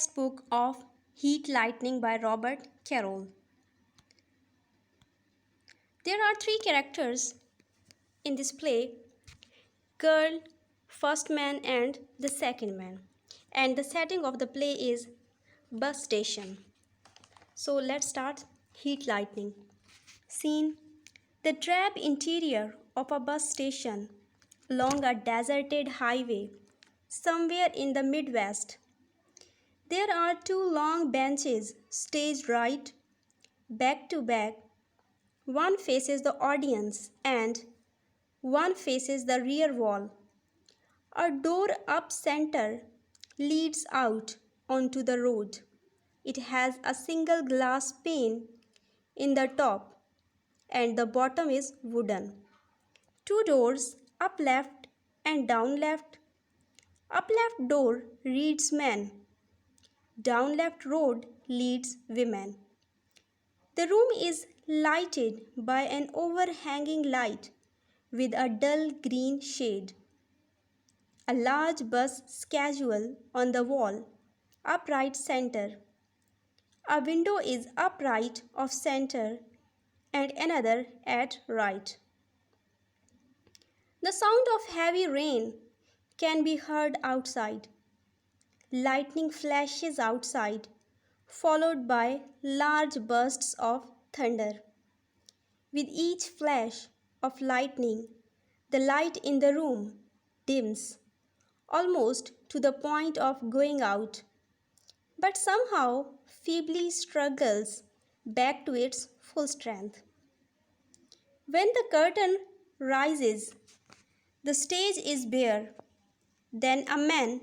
textbook of Heat Lightning by Robert Carrol. There are three characters in this play: girl, first man and the second man. And the setting of the play is bus station. So let's start. Heat Lightning. Scene: the drab interior of a bus station along a deserted highway somewhere in the Midwest. There are two long benches staged right, back to back. One faces the audience and one faces the rear wall. A door up center leads out onto the road. It has a single glass pane in the top and the bottom is wooden. Two doors, up left and down left. Up left door reads men. Down left road leads women. The room is lighted by an overhanging light with a dull green shade. A large bus schedule on the wall, upright center. A window is upright of center and another at right. The sound of heavy rain can be heard outside. Lightning flashes outside, followed by large bursts of thunder. With each flash of lightning, the light in the room dims, almost to the point of going out, but somehow feebly struggles back to its full strength. When the curtain rises, the stage is bare. Then a man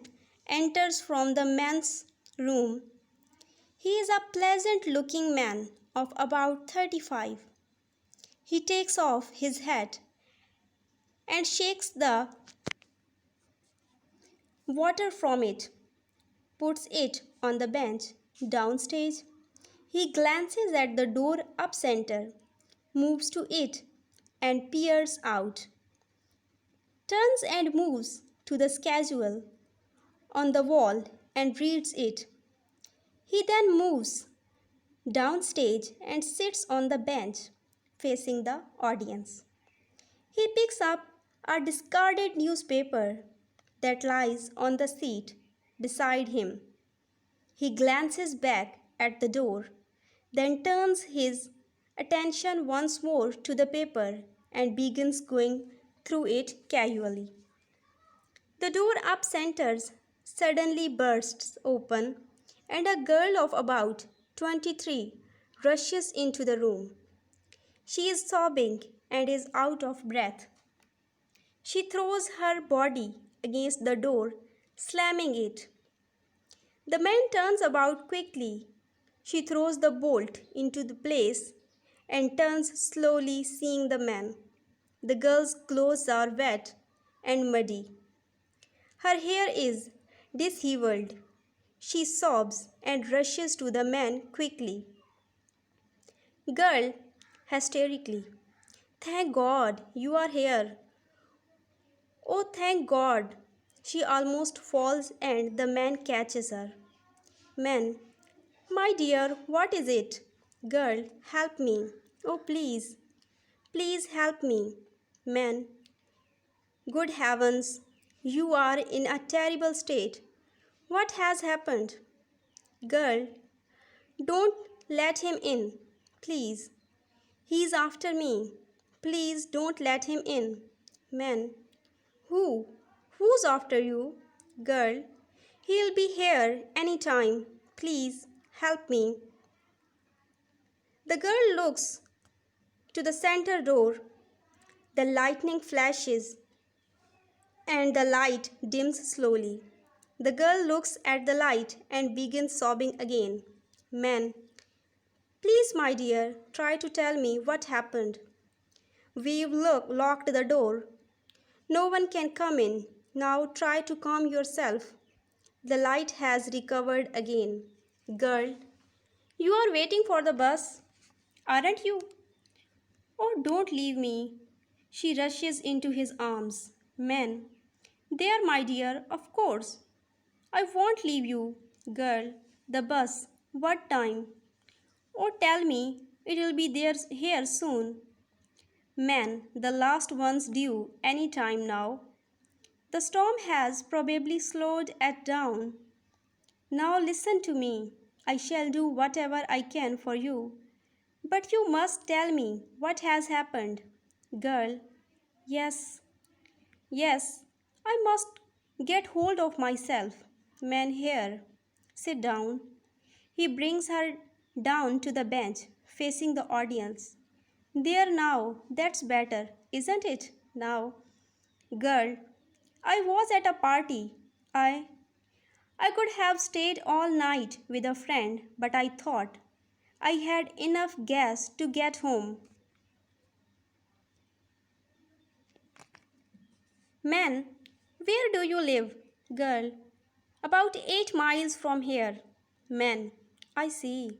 enters from the men's room. He is a pleasant-looking man of about 35. He takes off his hat and shakes the water from it, puts it on the bench downstage. He glances at the door up center, moves to it and peers out, turns and moves to the schedule on the wall and reads it. He then moves downstage and sits on the bench facing the audience. He picks up a discarded newspaper that lies on the seat beside him. He glances back at the door, then turns his attention once more to the paper and begins going through it casually. The door up centers suddenly bursts open and a girl of about 23 rushes into the room. She is sobbing and is out of breath. She throws her body against the door, slamming it. The man turns about quickly. She throws the bolt into the place and turns slowly, seeing the man. The girl's clothes are wet and muddy. Her hair is disheveled. She sobs and rushes to the man quickly. Girl, hysterically, "Thank God you are here. Oh, thank God." She almost falls and the man catches her. Man, "My dear, what is it?" Girl, "Help me. Oh, please. Please help me." Man, "Good heavens, you are in a terrible state. What has happened?" Girl, "Don't let him in, please. He is after me. Please don't let him in." Man, "Who? Who's after you?" Girl, "He'll be here any time. Please help me." The girl looks to the center door. The lightning flashes and the light dims slowly. The girl looks at the light and begins sobbing again. Man, "Please, my dear, try to tell me what happened. We've locked the door. No one can come in. Now try to calm yourself." The light has recovered again. Girl, "You are waiting for the bus, aren't you? Oh, don't leave me." She rushes into his arms. Man, "There, my dear, of course. I won't leave you." Girl, The bus. What time? Oh, tell me, it'll be there here soon. Man, the last one's due any time now. The storm has probably slowed it down. Now listen to me. I shall do whatever I can for you. But you must tell me what has happened. Girl, yes, yes, I must get hold of myself. Man, here, sit down. He brings her down to the bench, facing the audience. There now, that's better, isn't it? Now, girl, I was at a party. I I could have stayed all night with a friend, but I thought I had enough gas to get home. Man, where do you live? Girl, about 8 miles from here. Man, I see.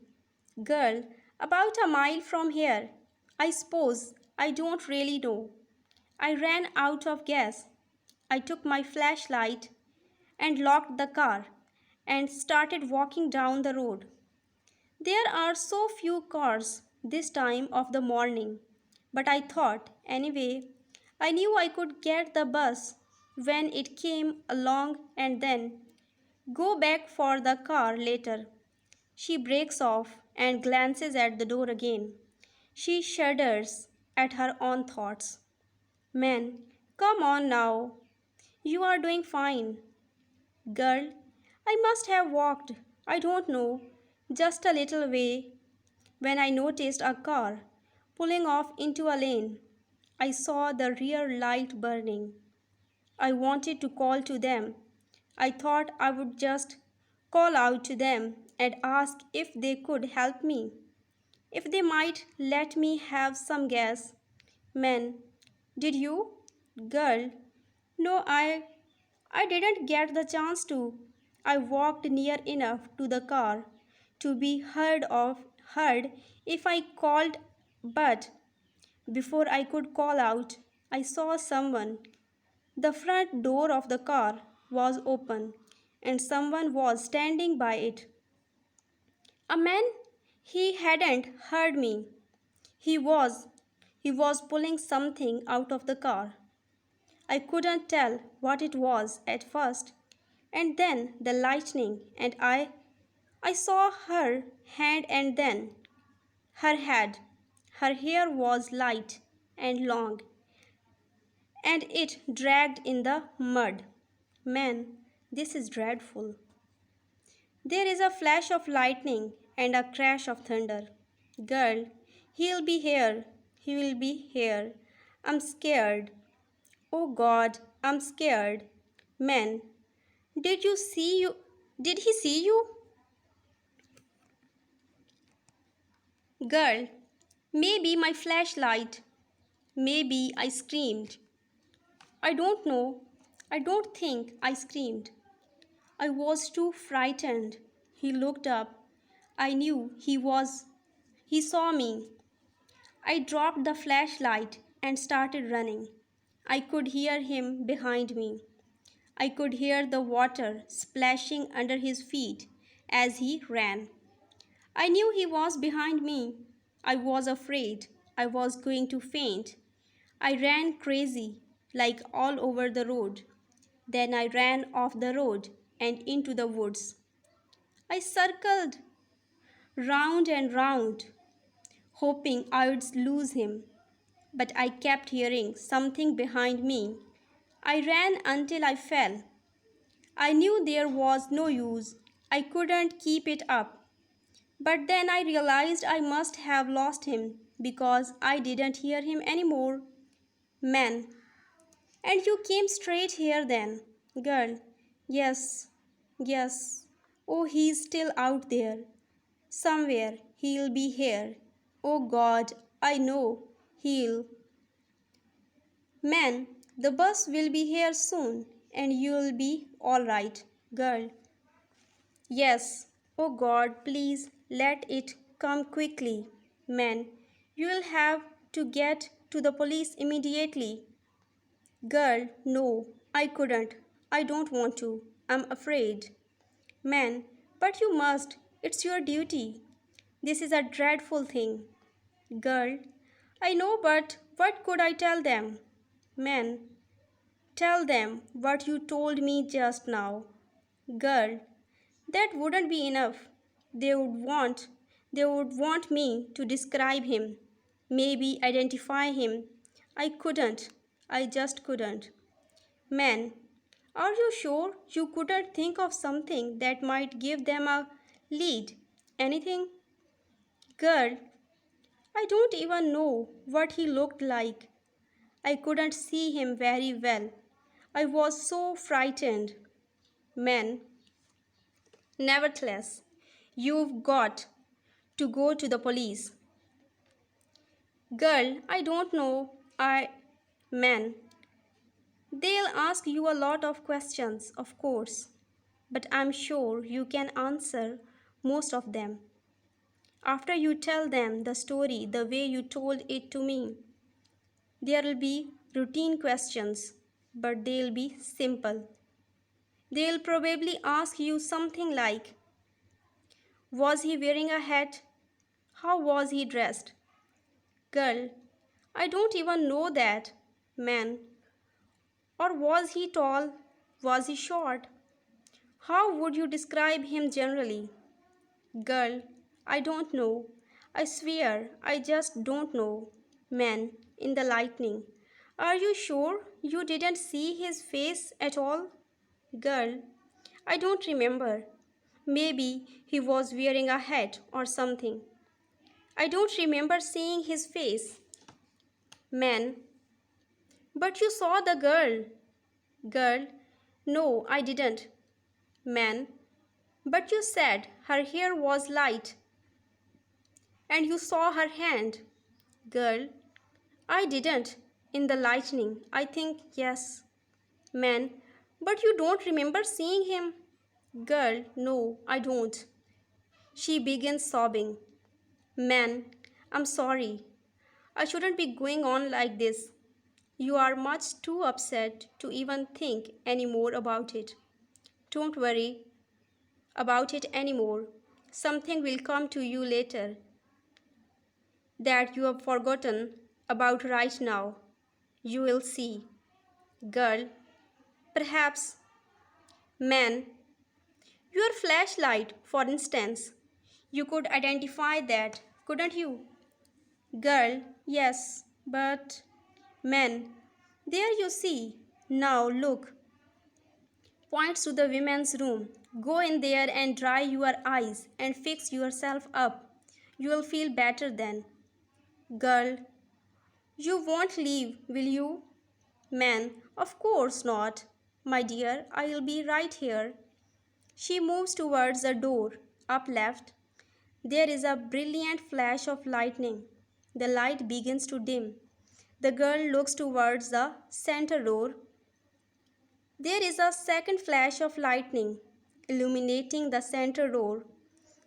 Girl, about a mile from here. I suppose I don't really know. I ran out of gas. I took my flashlight and locked the car and started walking down the road. There are so few cars this time of the morning, but I thought, anyway, I knew I could get the bus when it came along and then go back for the car later. She breaks off and glances at the door again. She shudders at her own thoughts. Man, come on now. You are doing fine. Girl, I must have walked, I don't know, just a little way when I noticed a car pulling off into a lane. I saw the rear light burning. I wanted to call to them. I thought I would just call out to them and ask if they could help me, if they might let me have some gas. Man, did you? Girl, no, I didn't get the chance to. I walked near enough to the car to be heard if I called, but before I could call out, I saw someone. The front door of the car was open and someone was standing by it. A man, he hadn't heard me. He was he was pulling something out of the car. I couldn't tell what it was at first, and then the lightning, and I saw her hand and then her head. Her hair was light and long, and it dragged in the mud. Man, this is dreadful. There is a flash of lightning and a crash of thunder. Girl, he'll be here. He will be here. I'm scared. Oh God, I'm scared. Man, did you see you? Did he see you? Girl, maybe my flashlight. Maybe I screamed. I don't know. I don't think I screamed. I was too frightened. He looked up. I knew he saw me. I dropped the flashlight and started running. I could hear him behind me. I could hear the water splashing under his feet as he ran. I knew he was behind me. I was afraid I was going to faint. I ran crazy, like all over the road. Then I ran off the road and into the woods. I circled round and round, hoping I would lose him, but I kept hearing something behind me. I ran until I fell. I knew there was no use. I couldn't keep it up. But then I realized I must have lost him because I didn't hear him anymore. Man, and you came straight here then. Girl, yes, yes. Oh, he's still out there. Somewhere he'll be here. Oh God, I know he'll. Man, the bus will be here soon and you'll be all right, girl. Yes. Oh God, please let it come quickly. Man, you'll have to get to the police immediately. Girl, no, I couldn't. I don't want to. I'm afraid. Man, But you must. It's your duty. This is a dreadful thing. Girl, I know, but what could I tell them? Man, tell them what you told me just now. Girl, that wouldn't be enough. They would want they would want me to describe him, maybe identify him. I couldn't. I just couldn't. Man, are you sure you couldn't think of something that might give them a lead? Anything? Girl, I don't even know what he looked like. I couldn't see him very well. I was so frightened. Man, nevertheless, you've got to go to the police. Girl, I don't know. Man, they'll ask you a lot of questions, of course, but I'm sure you can answer most of them. After you tell them the story the way you told it to me, there'll be routine questions, but they'll be simple. They'll probably ask you something like, was he wearing a hat? How was he dressed? Girl, I don't even know that. Man, or was he tall? Was he short? How would you describe him generally? Girl, I don't know. I swear, I just don't know. Man, in the lightning. Are you sure you didn't see his face at all? Girl, I don't remember. Maybe he was wearing a hat or something. I don't remember seeing his face. Man, but you saw the girl. Girl, no, I didn't. Man, but you said her hair was light and you saw her hand. Girl, I didn't. In the lightning, I think, yes. Man, but you don't remember seeing him. Girl, no, I don't. She begins sobbing. Man, I'm sorry. I shouldn't be going on like this. You are much too upset to even think any more about it. Don't worry about it anymore. Something will come to you later that you have forgotten about right now. You will see. Girl, perhaps. Man, your flashlight, for instance. You could identify that, couldn't you? Girl, yes, but. Man, there you see. Now look. Points to the women's room. Go in there and dry your eyes and fix yourself up. You'll feel better then. Girl, you won't leave, will you? Man, of course not. My dear, I'll be right here. She moves towards the door, up left. There is a brilliant flash of lightning. The light begins to dim. The girl looks towards the center door. There is a second flash of lightning, illuminating the center door.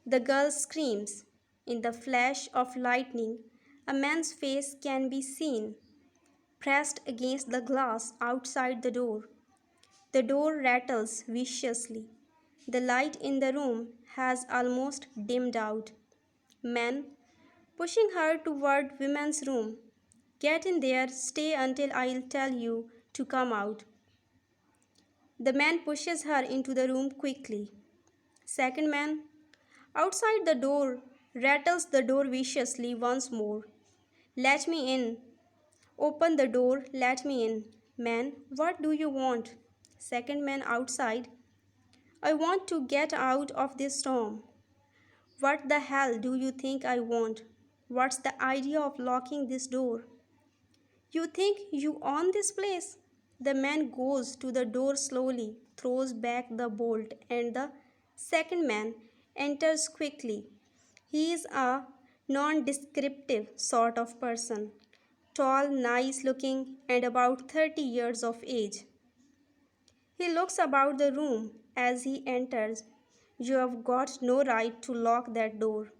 The girl screams. In the flash of lightning, a man's face can be seen, pressed against the glass outside the door. The door rattles viciously. The light in the room has almost dimmed out. Man, pushing her toward women's room. Get in there, stay until I'll tell you to come out. The man pushes her into the room quickly. Second man, outside the door, rattles the door viciously once more. Let me in. Open the door, let me in. Man, what do you want? Second man outside. I want to get out of this storm. What the hell do you think I want? What's the idea of locking this door? You think you own this place? The man goes to the door slowly, throws back the bolt, and the second man enters quickly. He is a non-descriptive sort of person, tall, nice looking, and about 30 years of age. He looks about the room as he enters. You have got no right to lock that door.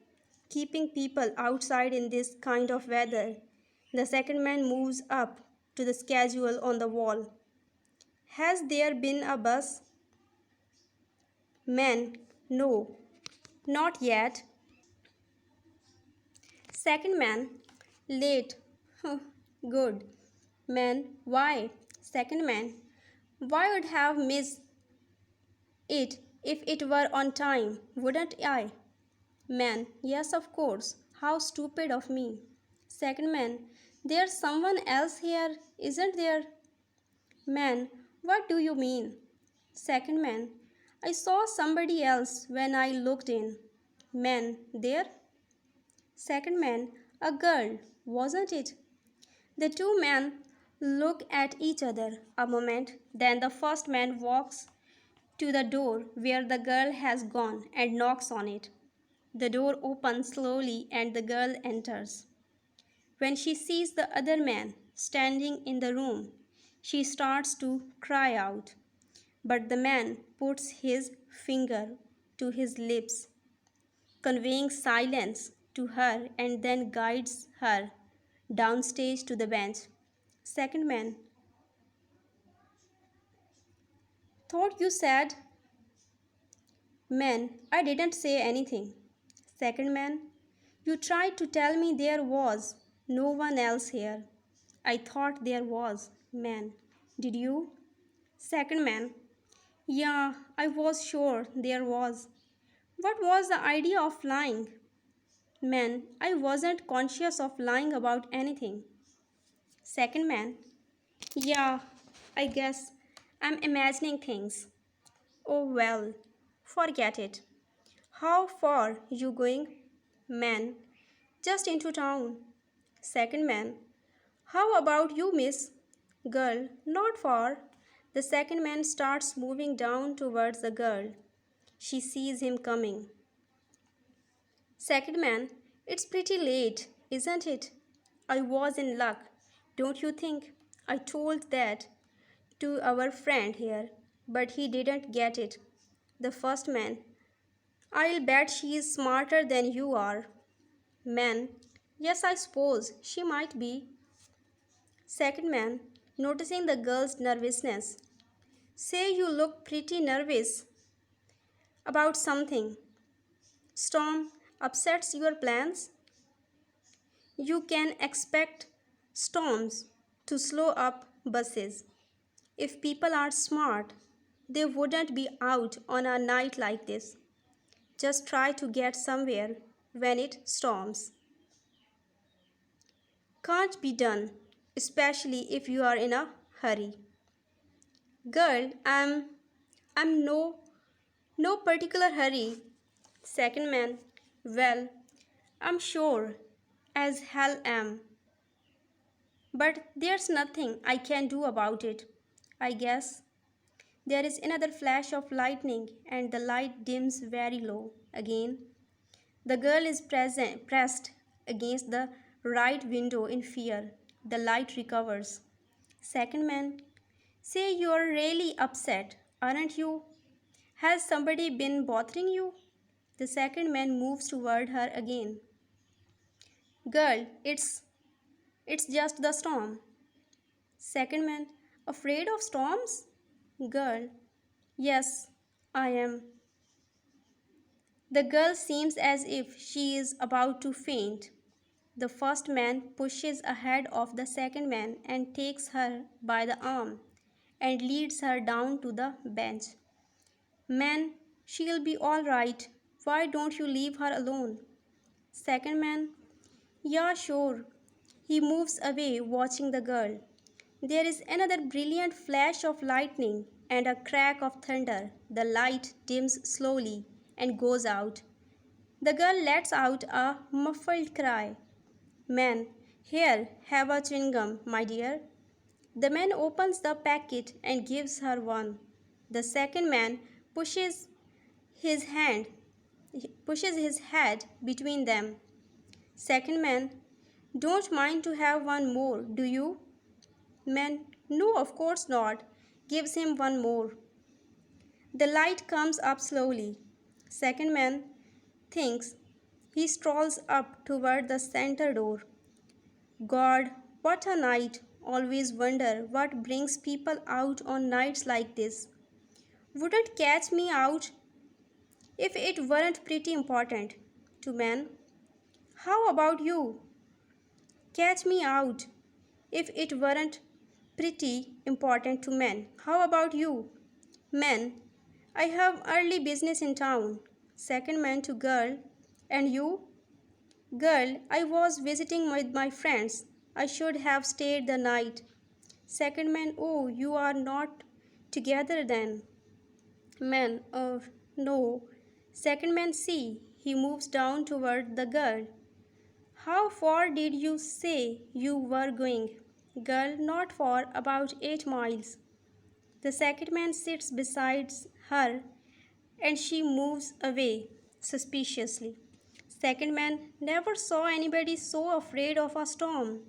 Keeping people outside in this kind of weather. The second man moves up to the schedule on the wall. Has there been a bus? Man, no. Not yet. Second man, late. Huh, good. Man, why? Second man, why would have missed it if it were on time, wouldn't I? Man, yes, of course. How stupid of me. Second man, there's someone else here, isn't there? Man, what do you mean? Second man, I saw somebody else when I looked in. Man, there? Second man, a girl, wasn't it? The two men look at each other a moment, then the first man walks to the door where the girl has gone and knocks on it. The door opens slowly and the girl enters. When she sees the other man standing in the room, she starts to cry out. But the man puts his finger to his lips, conveying silence to her, and then guides her downstage to the bench. Second man, thought you said. Man, I didn't say anything. Second man, you tried to tell me there was no one else here. I thought there was. Man, did you? Second man, yeah, I was sure there was. What was the idea of lying? Man, I wasn't conscious of lying about anything. Second man, yeah, I guess I'm imagining things. Oh well, forget it. How far you going? Man, just into town. Second man, how about you, miss? Girl, not far. The second man starts moving down towards the girl. She sees him coming. Second man, it's pretty late, isn't it? I was in luck, don't you think? I told that to our friend here, but he didn't get it. The first man, I'll bet she is smarter than you are. Man, yes, I suppose she might be. Second man, noticing the girl's nervousness, say you look pretty nervous about something. Storm upsets your plans? You can expect storms to slow up buses. If people are smart, they wouldn't be out on a night like this. Just try to get somewhere when it storms. Can't be done, especially if you are in a hurry. Girl, I'm no particular hurry. Second man, well, I'm sure as hell am. But there's nothing I can do about it, I guess. There is another flash of lightning, and the light dims very low again. The girl is pressed against the right window in fear. The light recovers. Second man, say you're really upset, aren't you? Has somebody been bothering you? The second man moves toward her again. Girl, it's just the storm. Second man, afraid of storms? Girl, yes, I am. The girl seems as if she is about to faint. The first man pushes ahead of the second man and takes her by the arm and leads her down to the bench. Man, she'll be all right. Why don't you leave her alone? Second man, yeah, sure. He moves away, watching the girl. There is another brilliant flash of lightning and a crack of thunder. The light dims slowly and goes out. The girl lets out a muffled cry. Man, here, have a chewing gum, my dear. The man opens the packet and gives her one. The second man his hand pushes his head between them. Second man, don't mind to have one more, do you? Man, no, of course not. Gives him one more. The light comes up slowly. Second man thinks. He strolls up toward the center door. God, what a night! Always wonder what brings people out on nights like this. Wouldn't catch me out if it weren't pretty important to men. How about you? Catch me out. If it weren't pretty important to men. How about you? Men, I have early business in town. Second man to girl. And you? Girl, I was visiting with my friends. I should have stayed the night. Second man, oh, you are not together then. Man, no. Second man, see. He moves down toward the girl. How far did you say you were going? Girl, not far, about 8 miles. The second man sits beside her and she moves away suspiciously. Second man, never saw anybody so afraid of a storm.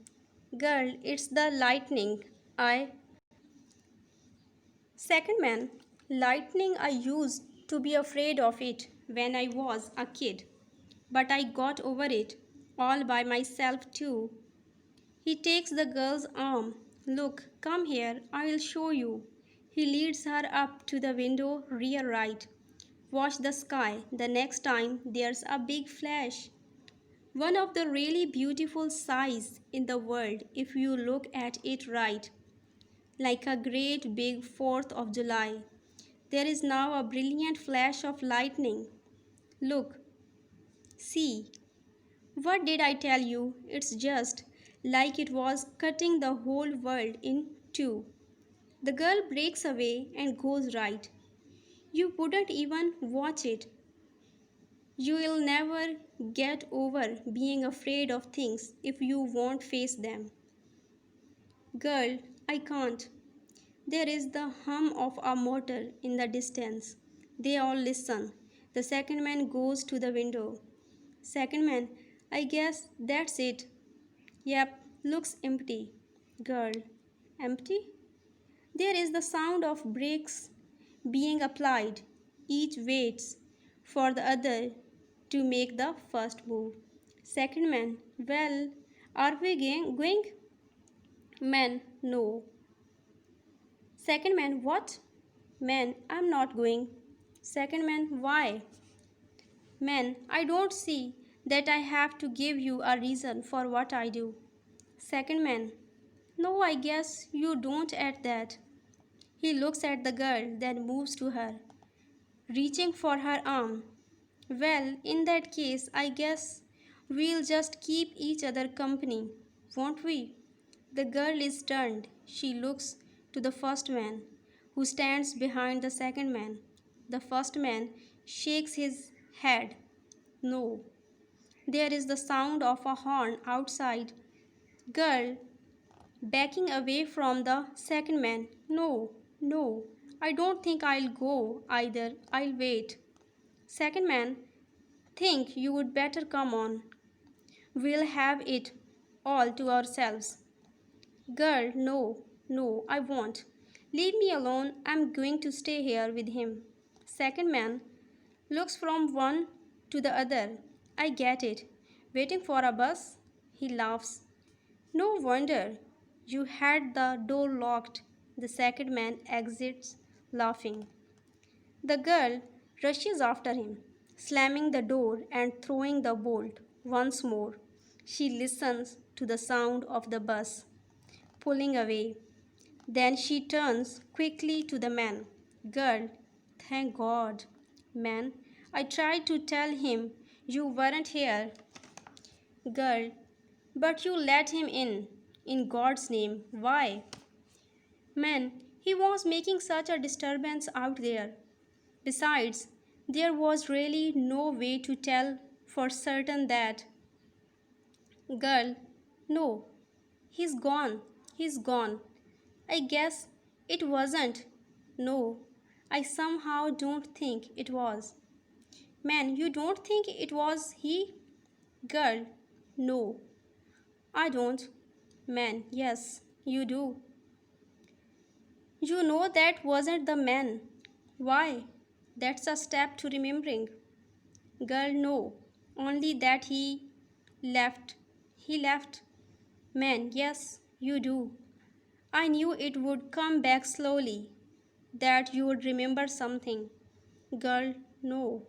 Girl, it's the lightning. I. Second man, lightning, I used to be afraid of it when I was a kid. But I got over it all by myself too. He takes the girl's arm. Look, come here, I'll show you. He leads her up to the window, rear right. Watch the sky. The next time there's a big flash. One of the really beautiful sights in the world if you look at it right. Like a great big 4th of July. There is now a brilliant flash of lightning. Look, see. What did I tell you? It's just like it was cutting the whole world in two. The girl breaks away and goes right. You wouldn't even watch it. You'll never get over being afraid of things if you won't face them. Girl, I can't. There is the hum of a motor in the distance. They all listen. The second man goes to the window. Second man, I guess that's it. Yep, looks empty. Girl, empty? There is the sound of brakes being applied. Each waits for the other to make the first move. Second man, well, are we going? Man, no. Second man, what? Man, I'm not going. Second man, why? Man, I don't see that I have to give you a reason for what I do. Second man, no, I guess you don't at that. He looks at the girl, then moves to her, reaching for her arm. Well, in that case, I guess we'll just keep each other company, won't we? The girl is stunned. She looks to the first man, who stands behind the second man. The first man shakes his head. No. There is the sound of a horn outside. Girl, backing away from the second man. No, no, I don't think I'll go either. I'll wait. Second man, think you would better come on. We'll have it all to ourselves. Girl, no, no, I won't. Leave me alone. I'm going to stay here with him. Second man looks from one to the other. I get it. Waiting for a bus? He laughs. No wonder you had the door locked. The second man exits laughing. The girl rushes after him, slamming the door and throwing the bolt once more. She listens to the sound of the bus pulling away. Then she turns quickly to the man. Girl, thank God. Man, I tried to tell him you weren't here. Girl, but you let him in. In God's name, why? Man, he was making such a disturbance out there. Besides, there was really no way to tell for certain that. Girl, no, he's gone. He's gone. I guess it wasn't. No, I somehow don't think it was. Man, you don't think it was he? Girl, no, I don't. Man, yes, you do. You know that wasn't the man. Why? That's a step to remembering. Girl, no. Only that he left. He left. Man, yes, you do. I knew it would come back slowly. That you would remember something. Girl, no.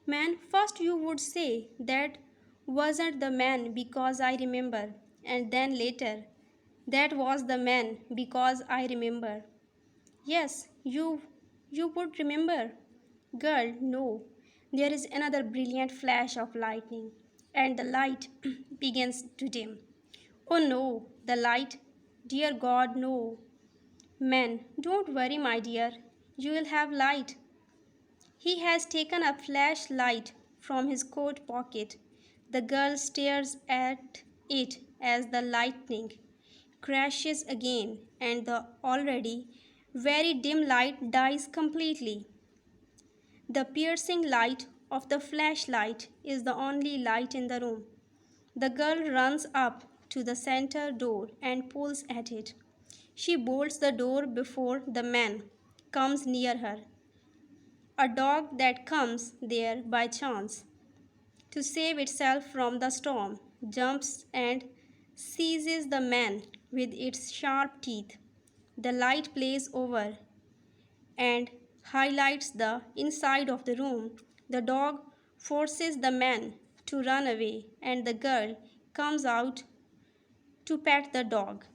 Man, first you would say that wasn't the man because I remember, and then later, that was the man because I remember. Yes, you would remember. Girl, no. There is another brilliant flash of lightning, and the light begins to dim. Oh no, the light. Dear God, no. Man, don't worry, my dear. You will have light. He has taken a flashlight from his coat pocket. The girl stares at it as the lightning crashes again and the already very dim light dies completely. The piercing light of the flashlight is the only light in the room. The girl runs up to the center door and pulls at it. She bolts the door before the man comes near her. A dog that comes there by chance to save itself from the storm jumps and seizes the man with its sharp teeth. The light plays over and highlights the inside of the room. The dog forces the man to run away, and the girl comes out to pet the dog.